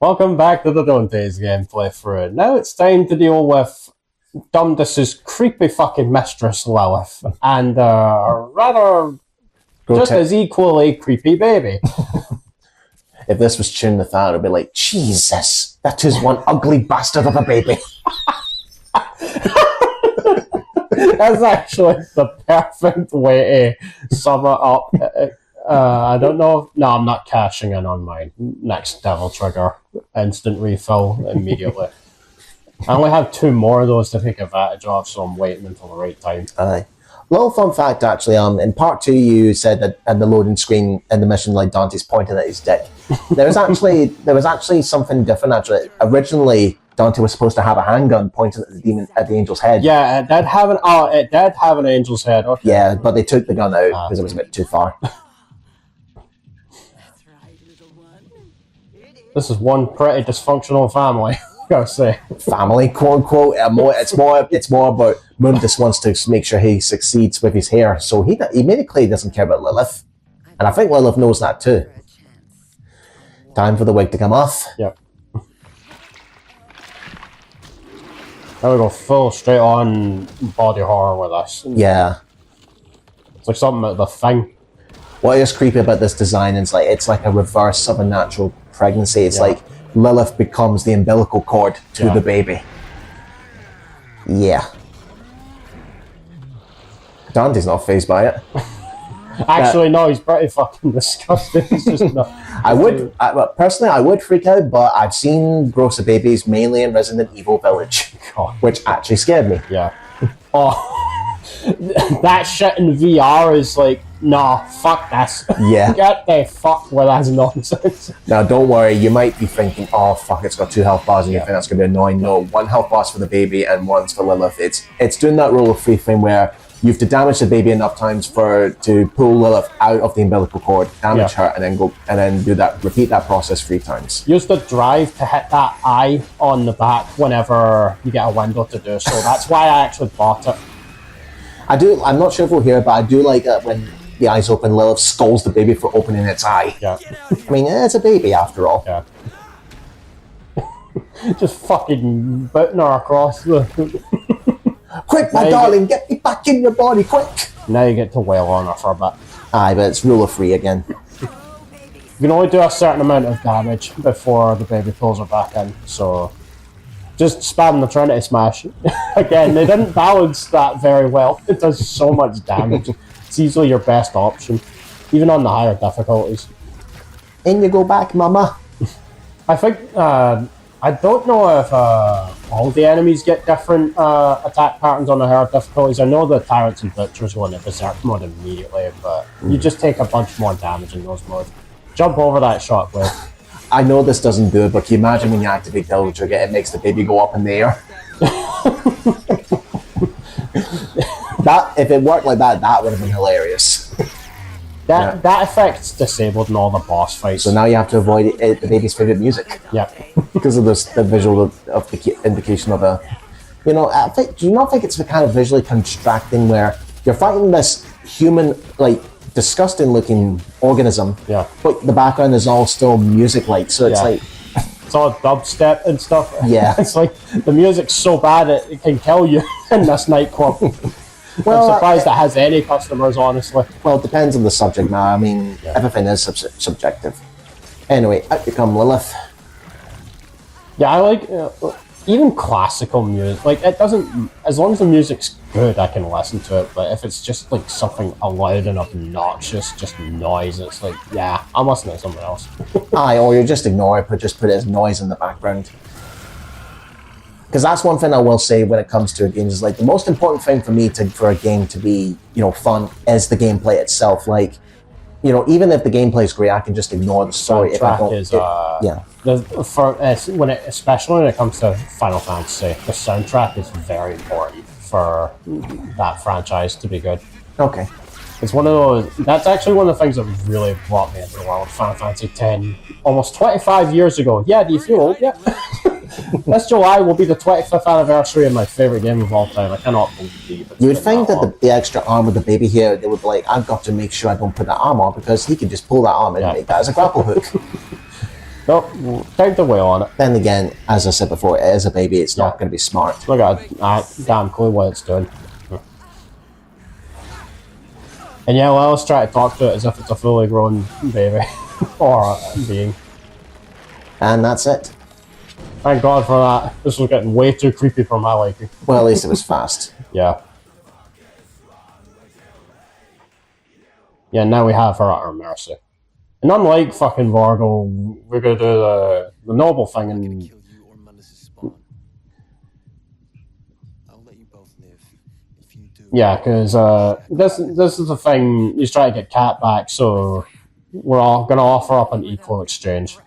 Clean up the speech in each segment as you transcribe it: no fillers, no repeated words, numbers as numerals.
Welcome back to the Dante's gameplay through. Now it's time to deal with Mundus's creepy fucking mistress Lilith and a rather just as equally creepy baby. If this was Tune the Fan, it'd be like, Jesus, that is one ugly bastard of a baby. That's actually the perfect way to sum it up. I don't know. No, I'm not cashing in on my next Devil Trigger. Instant refill immediately. I only have 2 more of those to take advantage of, so I'm waiting until the right time. Aye. Little fun fact, actually, in part 2 you said that at the loading screen in the mission, like Dante's pointing at his dick. There was actually something different. Actually, originally Dante was supposed to have a handgun pointing at the angel's head. Yeah, it did have an angel's head. Okay. Yeah, but they took the gun out because it was a bit too far. This is one pretty dysfunctional family. Gotta say, family, quote unquote. It's more about Mundus wants to make sure he succeeds with his hair, so he made it clear he doesn't care about Lilith, and I think Lilith knows that too. Time for the wig to come off. Yep. Now we go full straight on body horror with us. Yeah. It's like something at The Thing. What is creepy about this design is it's like a reverse of a natural pregnancy. It's like Lilith becomes the umbilical cord to the baby. Yeah. Dante's not fazed by it. Actually, no, he's pretty fucking disgusting. He's just not. Personally, I would freak out, but I've seen grosser babies mainly in Resident Evil Village, which actually scared me. Yeah. Oh, that shit in VR is like, nah, fuck this. Yeah. Get the fuck with that nonsense. Now, don't worry, you might be thinking, oh, fuck, it's got 2 health bars and you think that's going to be annoying. No, 1 health bar's for the baby and 1's for Lilith. It's doing that rule of 3 thing where you have to damage the baby enough times to pull Lilith out of the umbilical cord, damage her, and then repeat that process 3 times. Use the drive to hit that eye on the back whenever you get a window to do so. That's why I actually bought it. I'm not sure if we'll hear it, but I do like it when the eyes open, Lilith scolds the baby for opening its eye. Yeah. I mean, it's a baby after all. Yeah. Just fucking booting her across the... Quick, my darling, get me back in your body, quick! Now you get to wail on her for a bit. Aye, but it's rule of 3 again. You can only do a certain amount of damage before the baby pulls her back in, so... Just spam the Trinity Smash. Again, they didn't balance that very well. It does so much damage. It's easily your best option, even on the higher difficulties. In you go back, mama. I think, I don't know if all the enemies get different attack patterns on the higher difficulties. I know the Tyrants and Butchers go into Berserk mode immediately, but you just take a bunch more damage in those modes. Jump over that shockwave. I know this doesn't do it, but can you imagine when you activate Devil Trigger, it makes the baby go up in the air? If it worked like that, that would have been hilarious. That effect's disabled in all the boss fights. So now you have to avoid the baby's favourite music. Yeah. Because of the visual of the indication of a... You know, do you not think it's the kind of visually contracting where you're fighting this human, disgusting looking organism, but the background is all still music-like, so it's like... It's all dubstep and stuff. Yeah. It's like, the music's so bad it can kill you in this nightclub. Well, I'm surprised it has any customers, honestly. Well, it depends on the subject matter. I mean, everything is subjective. Anyway, out you come, Lilith. Yeah, I like... even classical music, it doesn't... As long as the music's good, I can listen to it, but if it's just, something loud and obnoxious, just noise, it's I'm listening to something else. Aye, or you just ignore it, but just put it as noise in the background. Because that's one thing I will say when it comes to a game, is, the most important thing for me for a game to be, fun, is the gameplay itself. Even if the gameplay is great, I can just ignore the story if I don't. Especially when it comes to Final Fantasy, the soundtrack is very important for that franchise to be good. Okay. It's one of those. That's actually one of the things that really brought me into the world of Final Fantasy X almost 25 years ago. Yeah, do you feel old? Yeah. This July will be the 25th anniversary of my favourite game of all time. I cannot believe it. You would think that the extra arm with the baby here, they would be like, I've got to make sure I don't put that arm on, because he can just pull that arm and make that as a grapple hook. Nope, time to wail on it. Then again, as I said before, it is a baby. It's not going to be smart. Look at it. Damn clue what it's doing. And yeah, well, let's try to talk to it as if it's a fully grown baby. Or being. And that's it. Thank God for that. This was getting way too creepy for my liking. Well, at least it was fast. Yeah. Yeah, now we have her at our mercy. And unlike fucking Vergil, we're gonna do the noble thing and... Yeah, because this is the thing, he's trying to get Cat back, so we're all gonna offer up an equal exchange.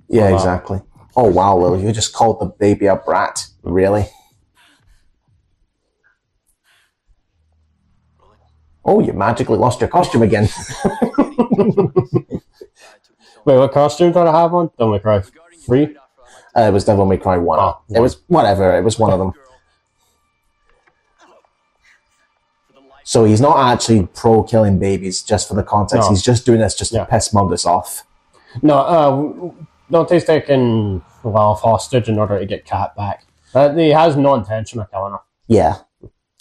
Yeah, exactly. Oh wow, Lily, you just called the baby a brat. Really? Oh, you magically lost your costume again. Wait, what costume did I have on? Devil May Cry 3? It was Devil May Cry 1. Oh, it was whatever, it was one of them. So he's not actually pro-killing babies, just for the context. No. He's just doing this just to piss Mundus off. No, Dante's taking Lilith hostage in order to get Cat back. He has no intention of killing her. Yeah.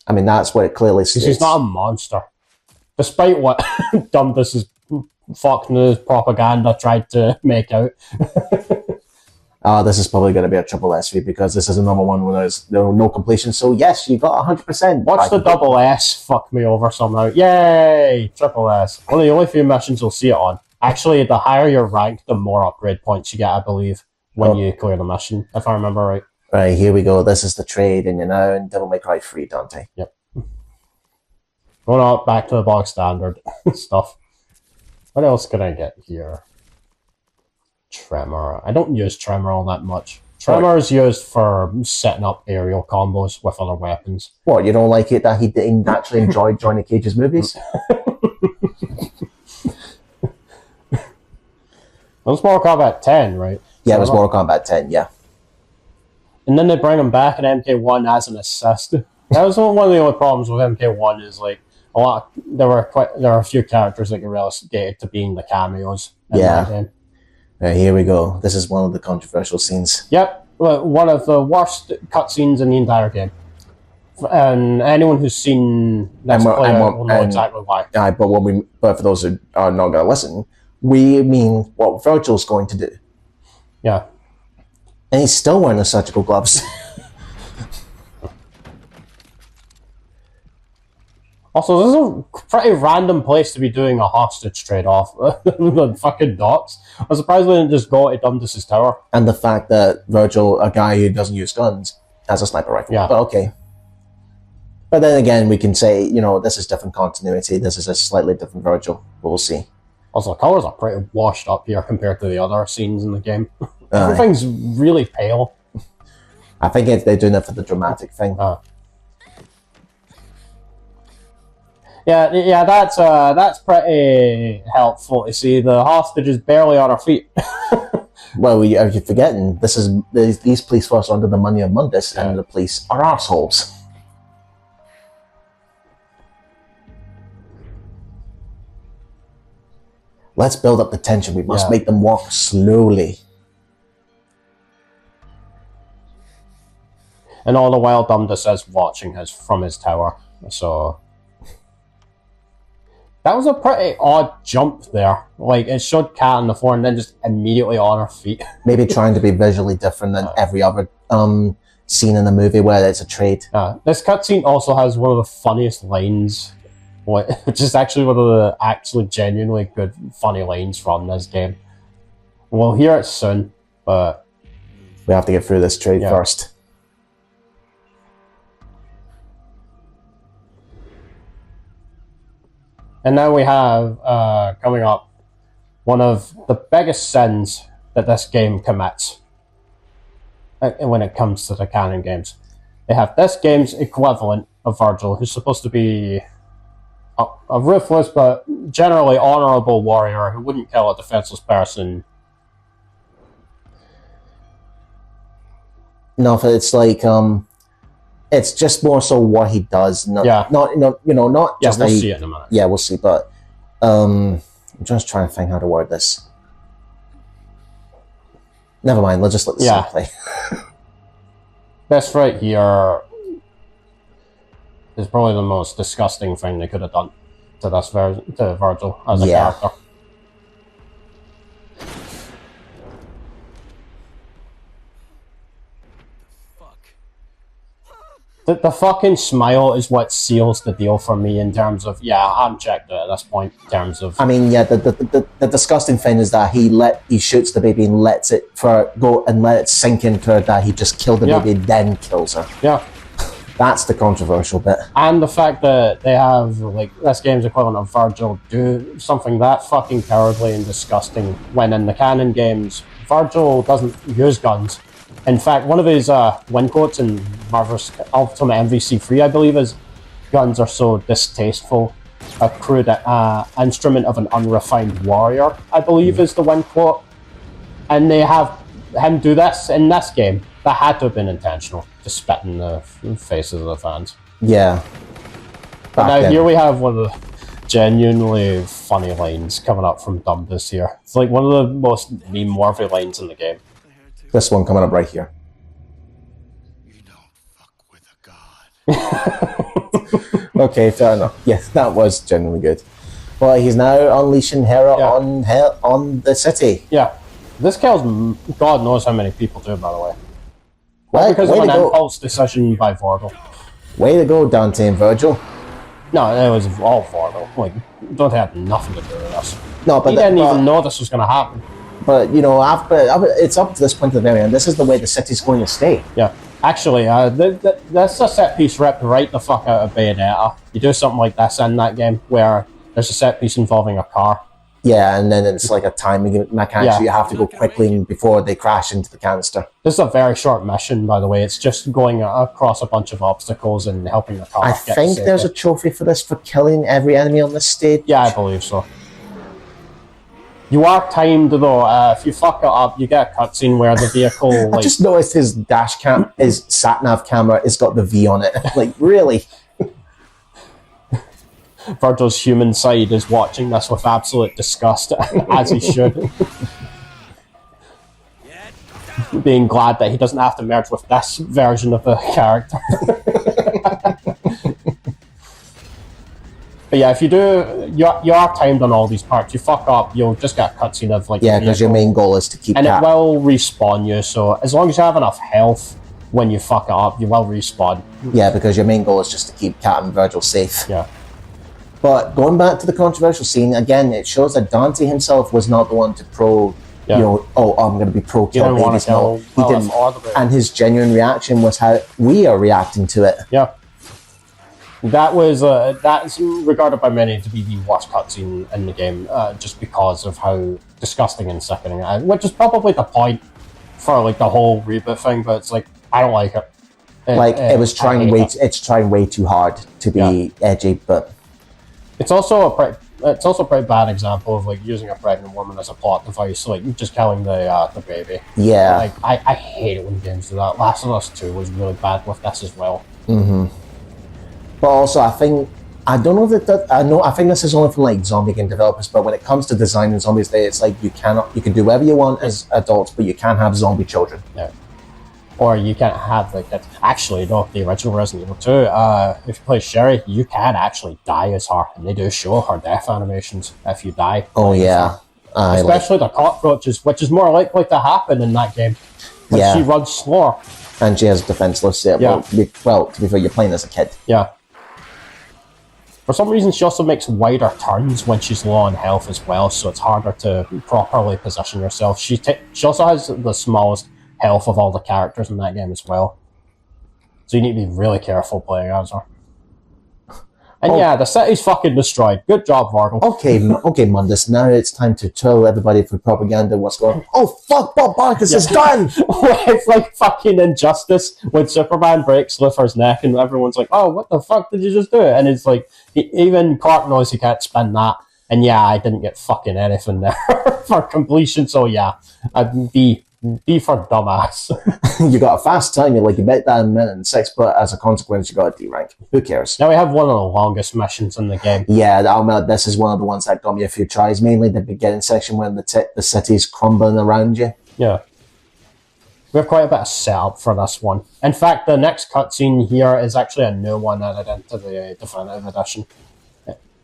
I mean, that's what it clearly states. She's not a monster. Despite what Mundus's fuck news propaganda tried to make out. This is probably going to be a triple SV because this is another one where there's no completion. So yes, you got 100%. Watch the double S fuck me over somehow. Yay! Triple S. One of the only few missions you'll see it on. Actually, the higher your rank, the more upgrade points you get, I believe, when you clear the mission, if I remember right. Right, here we go. This is the trade, and you're now in Devil May Cry 3, Dante. Yep. Going on back to the bog standard stuff. What else can I get here? Tremor. I don't use Tremor all that much. Tremor is used for setting up aerial combos with other weapons. What, you don't like it that he didn't actually enjoy Johnny Cage's movies? It was Mortal Kombat 10, right? Yeah, it was Mortal Kombat 10, yeah. And then they bring him back in MK1 as an assist. That was one of the only problems with MK1 is like there were a few characters that get relegated to being the cameos. Yeah. Right, here we go. This is one of the controversial scenes. Yep, one of the worst cutscenes in the entire game. And anyone who's seen Let's Play will know exactly why. But for those who are not going to listen, we mean what Vergil's going to do. Yeah. And he's still wearing the surgical gloves. Also, this is a pretty random place to be doing a hostage trade-off. The fucking docks. I'm surprised we didn't just go to Mundus' tower. And the fact that Vergil, a guy who doesn't use guns, has a sniper rifle. Yeah. But okay. But then again, we can say, this is different continuity. This is a slightly different Vergil. But we'll see. Also, the colours are pretty washed up here compared to the other scenes in the game. Everything's really pale. I think they're doing it for the dramatic thing. Yeah, that's pretty helpful to see. The hostage is barely on her feet. Well, you're forgetting, these police force are under the money of Mundus, and the police are arseholes. Let's build up the tension. We must make them walk slowly. And all the while, Mundus is watching us from his tower. So that was a pretty odd jump there. Like, it showed Cat on the floor and then just immediately on her feet. Maybe trying to be visually different than every other scene in the movie where it's a trade. This cutscene also has one of the funniest lines, which is actually one of the actually genuinely good, funny lines from this game. We'll hear it soon, but we have to get through this trade first. And now we have, coming up, one of the biggest sins that this game commits when it comes to the canon games. They have this game's equivalent of Vergil, who's supposed to be a ruthless but generally honourable warrior who wouldn't kill a defenseless person. No, it's like, it's just more so what he does, not just we'll see it in a minute. Yeah, we'll see, but I'm just trying to think how to word this. Never mind, let's just let the Yeah. song play. This right here is probably the most disgusting thing they could have done to this to Vergil as a character. The fucking smile is what seals the deal for me in terms of, I'm checked out at this point in terms of... I mean, the disgusting thing is that he shoots the baby and lets it go and let it sink into her that he just killed the baby, then kills her. Yeah. That's the controversial bit. And the fact that they have, like, this game's equivalent of Vergil do something that fucking cowardly and disgusting when in the canon games, Vergil doesn't use guns. In fact, one of his win quotes in Marvel's Ultimate MVC3, I believe, is, "Guns are so distasteful, a crude instrument of an unrefined warrior," I believe is the win quote. And they have him do this in this game. That had to have been intentional, to spit in the faces of the fans. Yeah. But now here we have one of the genuinely funny lines coming up from Mundus here. It's like one of the most meme-worthy lines in the game. This one coming up right here. You don't fuck with a god. Okay, fair enough. Yes, that was genuinely good. But he's now unleashing Hera on the city. Yeah. This kills God knows how many people do, by the way. Well, Because of an impulse decision by Vergil. Way to go, Dante and Vergil. No, it was all Vergil. Like, Dante had nothing to do with this. No, but he didn't even know this was going to happen. But, you know, it's up to this point at the very end. This is the way the city's going to stay. Yeah. Actually, that's a set piece ripped right the fuck out of Bayonetta. You do something like this in that game where there's a set piece involving a car. Yeah, and then it's like a timing mechanic, so you have to go quickly before they crash into the canister. This is a very short mission, by the way. It's just going across a bunch of obstacles and helping the car I get think safely. there's a trophy for this, for killing every enemy on this stage. Yeah, I believe so. You are timed, though. If you fuck it up, you get a cutscene where the vehicle... I just noticed his dash cam, his sat-nav camera, has got the V on it. Like, really? Vergil's human side is watching this with absolute disgust, as he should. Being glad that he doesn't have to merge with this version of the character. But yeah, if you do, you are timed on all these parts. You fuck up, you'll just get a cutscene of like... Yeah, because your main goal is to keep and Cat. it will respawn you, so as long as you have enough health when you fuck it up, you will respawn. Yeah, because your main goal is just to keep Cat and Vergil safe. Yeah. But going back to the controversial scene, again, it shows that Dante himself was not the one to you know, I'm going to be pro-kill babies. No, he didn't. And his genuine reaction was how we are reacting to it. Yeah. That's regarded by many to be the worst cutscene in the game, just because of how disgusting and sickening it is, which is probably the point for like the whole reboot thing. But it's like, I don't like it. It's trying way too hard to be edgy, but it's also a pretty bad example of like using a pregnant woman as a plot device, like just killing the baby. Yeah. Like I hate it when games do that. Last of Us 2 was really bad with this as well. Mm-hmm. But also, I think I think this is only for like zombie game developers. But when it comes to designing zombies, it's like you can do whatever you want as adults, but you can't have zombie children. Yeah. Or you can't have like that. Actually, no, the original Resident Evil 2, if you play Sherry, you can actually die as her, and they do show her death animations if you die. Oh yeah, especially the cockroaches, which is more likely to happen in that game. Because she runs slower. And she has defenseless. Well, to be fair, you're playing as a kid. Yeah. For some reason, she also makes wider turns when she's low on health as well, so it's harder to properly position yourself. She also has the smallest health of all the characters in that game as well. So you need to be really careful playing as her. And the city's fucking destroyed. Good job, Vergil. Okay, Mundus. Now it's time to tell everybody for propaganda what's going on. Oh, fuck, Bob Barkus is done! It's like fucking Injustice when Superman breaks Luthor's neck and everyone's like, oh, what the fuck did you just do? And it's like, even Clark knows he can't spin that. And I didn't get fucking anything there for completion, so I'd be for dumbass. You got a fast time, you bet that in a minute and 6, but as a consequence, you got a D rank. Who cares? Now we have one of the longest missions in the game. Yeah, this is one of the ones that got me a few tries, mainly the beginning section when the city's crumbling around you. Yeah. We have quite a bit of setup for this one. In fact, the next cutscene here is actually a new one added into the Definitive Edition.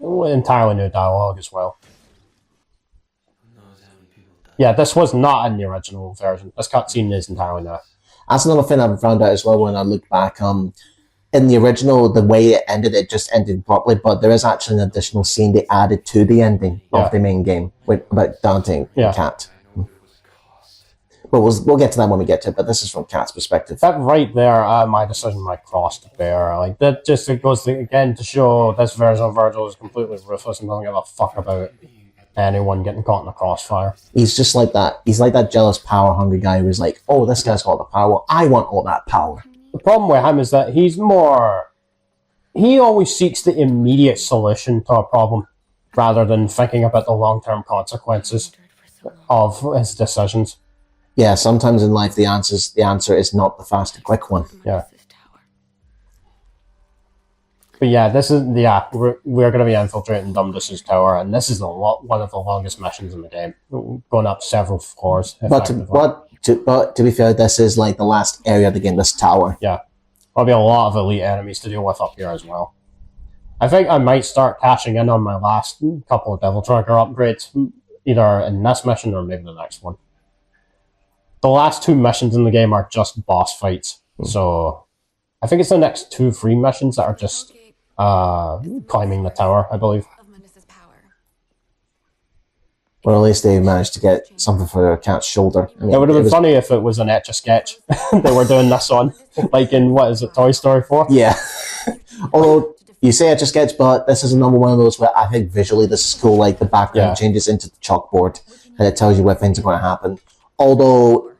Entirely new dialogue as well. Yeah, this was not in the original version. This cutscene is entirely new. That's another thing I found out as well when I look back. In the original, the way it ended, it just ended properly, but there is actually an additional scene they added to the ending of the main game about Dante and Cat. But we'll get to that when we get to it, but this is from Cat's perspective. That right there, my decision might cross to bear. Like, that just it goes again to show this version of Vergil is completely ruthless and doesn't give a fuck about anyone getting caught in the crossfire. He's just like that. He's like that jealous, power-hungry guy who's like, oh, this guy's got all the power. I want all that power. The problem with him is that he always seeks the immediate solution to a problem rather than thinking about the long-term consequences of his decisions. Yeah, sometimes in life the answer is not the fast and quick one. Yeah. But yeah, we're going to be infiltrating Mundus's tower, and this is one of the longest missions in the game, going up several floors. But to be fair, this is like the last area of the game, this tower. Yeah. There'll be a lot of elite enemies to deal with up here as well. I think I might start cashing in on my last couple of Devil Trigger upgrades, either in this mission or maybe the next one. The last 2 missions in the game are just boss fights, so I think it's the next 2 free missions that are just climbing the tower, I believe. Or at least they managed to get something for Cat's shoulder. I mean, it would have been funny if it was an Etch-a-Sketch they were doing this on, like in, what is it, Toy Story 4? Yeah. Although, you say Etch-a-Sketch, but this is another one of those where I think visually this is cool, like the background changes into the chalkboard, and it tells you where things are going to happen. Although,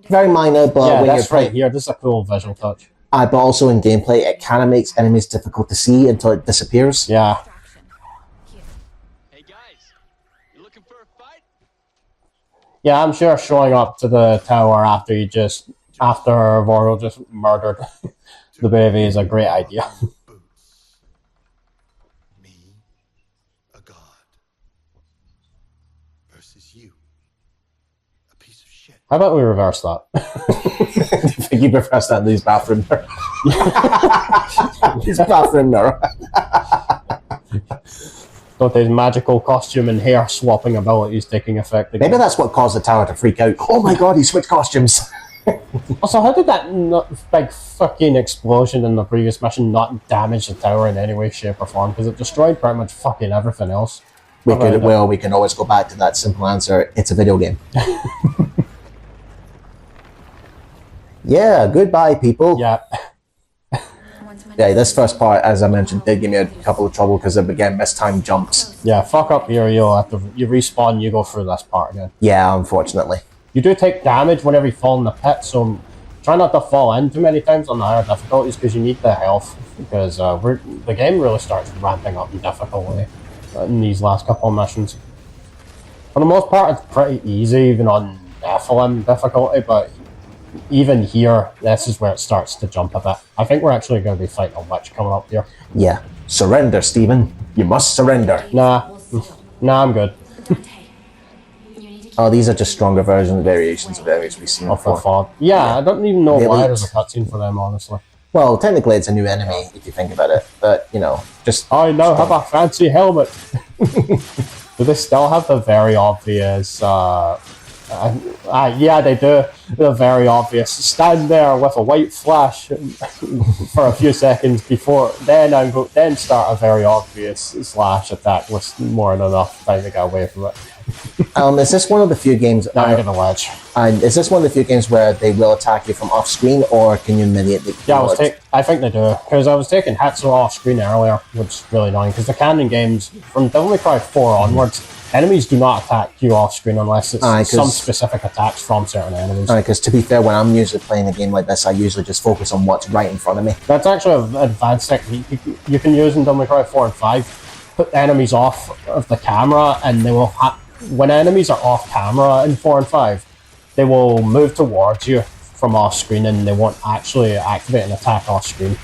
very minor, but yeah, when that's you're right here. This is a cool visual touch. But also in gameplay, it kind of makes enemies difficult to see until it disappears. Yeah. Hey guys, you looking for a fight? Yeah, I'm sure showing up to the tower after Vergil just murdered the baby is a great idea. Me, a god, versus you, a piece of shit. How about we reverse that? I think you reverse that in these bathroom mirror. His bathroom mirror. Dante's magical costume and hair swapping abilities taking effect again. Maybe that's what caused the tower to freak out. Oh my god, he switched costumes. Also, how did that big fucking explosion in the previous mission not damage the tower in any way, shape, or form? Because it destroyed pretty much fucking everything else. We can always go back to that simple answer. It's a video game. Yeah, goodbye, people. Yeah. Yeah, this first part, as I mentioned, did give me a couple of trouble because, again, mistimed jumps. Yeah, fuck up here, you respawn, you go through this part again. Yeah, unfortunately. You do take damage whenever you fall in the pit, so try not to fall in too many times on the higher difficulties because you need the health, because the game really starts ramping up in difficulty in these last couple of missions. For the most part, it's pretty easy, even on Nephilim difficulty, but even here, this is where it starts to jump a bit. I think we're actually going to be fighting a witch coming up here. Yeah. Surrender, Stephen. You must surrender. Nah, I'm good. Oh, these are just stronger variations of areas we've seen before. Yeah, I don't even know The why elite. there's a cutscene for them, honestly. Well, technically it's a new enemy, if you think about it. But, you know, just... I now have a fancy helmet. Do they still have the very obvious... yeah, they do. The very obvious. Stand there with a white flash for a few seconds before, then start a very obvious slash attack with more than enough time to get away from it. Is this one of the few games... Now you're gonna ledge. And is this one of the few games where they will attack you from off-screen, or can you immediately... Yeah, I think they do, because I was taking hits off-screen earlier, which is really annoying, because the canon games, from Devil May Cry 4 onwards, enemies do not attack you off-screen unless it's some specific attacks from certain enemies. Because to be fair, when I'm usually playing a game like this, I usually just focus on what's right in front of me. That's actually an advanced technique you can use in Devil May Cry 4 and 5. Put enemies off of the camera, and they will when enemies are off camera in 4 and 5, they will move towards you from off-screen, and they won't actually activate an attack off-screen.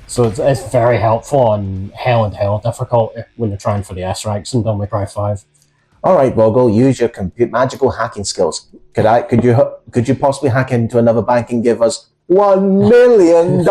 So it's very helpful on Hell and Hell difficulty when you're trying for the S ranks in Devil May Cry 5. All right, Vergil, use your magical hacking skills. Could you possibly hack into another bank and give us $1 million?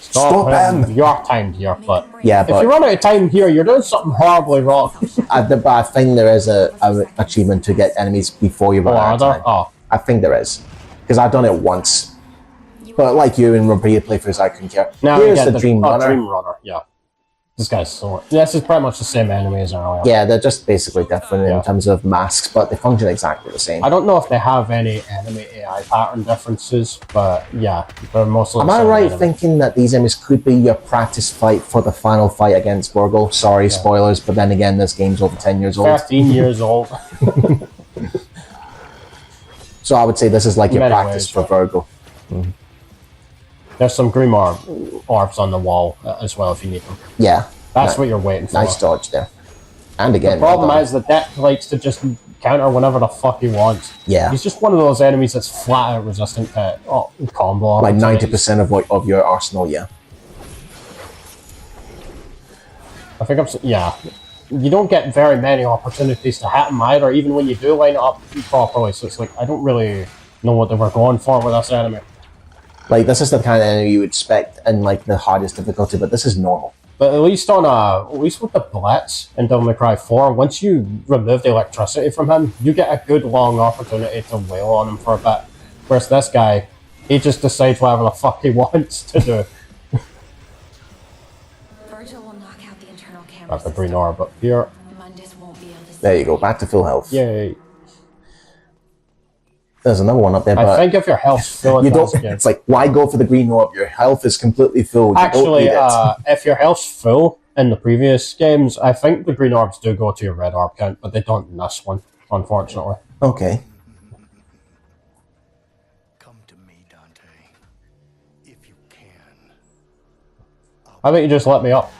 Stop him! Your time here, but Yeah, if but you run out of time here, you're doing something horribly wrong. but I think there is a achievement to get enemies before you run out of time. Oh, I think there is. Because I've done it once. But like you in repeated playthroughs, I couldn't care. now Here's you get the Dream Runner. Dream Runner, yeah. This guy's so... This is pretty much the same enemy as earlier. Yeah, they're just basically different Yeah. in terms of masks, but they function exactly the same. I don't know if they have any enemy AI pattern differences, but yeah, they're mostly Am the I same right enemy. thinking that these enemies could be your practice fight for the final fight against Vergil? Sorry, spoilers, but then again, this game's over 10 years old. 13 years old. So I would say this is like your Many practice ways, for Vergil. There's some green orbs on the wall as well if you need them. Yeah. That's what you're waiting for. Nice dodge there. And again, The problem well done. is that Deck likes to just counter whenever the fuck he wants. Yeah. He's just one of those enemies that's flat out resistant to combo. Like opportunities. 90% of your arsenal, yeah. I think yeah. You don't get very many opportunities to hit him either, even when you do line it up properly. So it's like, I don't really know what they were going for with this enemy. Like, this is the kind of enemy you would expect in, like, the hardest difficulty, but this is normal. But at least with the Blitz in Devil May Cry 4, once you remove the electricity from him, you get a good long opportunity to wail on him for a bit. Whereas this guy, he just decides whatever the fuck he wants to do. Vergil will knock out the internal camera That's the green orb up here. Mundus won't be able to see. There you go, back to full health. Yay. There's another one up there, I but think if your health's full, you don't. It's like, why go for the green orb? Your health is completely full. You Actually, don't need it. if your health's full in the previous games, I think the green orbs do go to your red orb count, but they don't in this one, unfortunately. Okay. Come to me, Dante. If you can. I think you just let me up.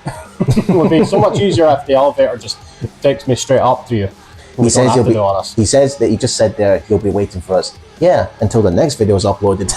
It would be so much easier if the elevator just takes me straight up to you. He says he'll be. Do all this. He says that he just said there he'll be waiting for us. Yeah, until the next video is uploaded.